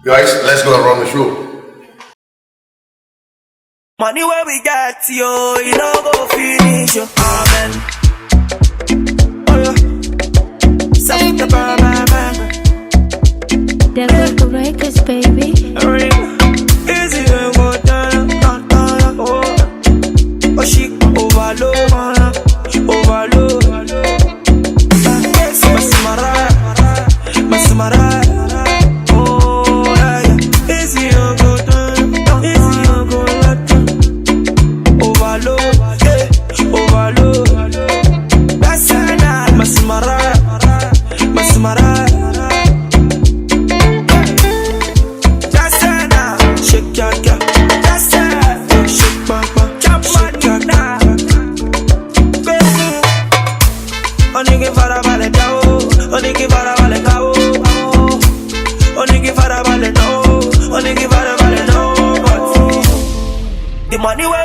Guys, let's go and run the show. Money where we got, yo, you know go finish, yo. Amen. Oh, yeah. Set the bar, man. Devil Records, baby. Easy when go down, oh. Oh, she overload, overload. Masimara. The money where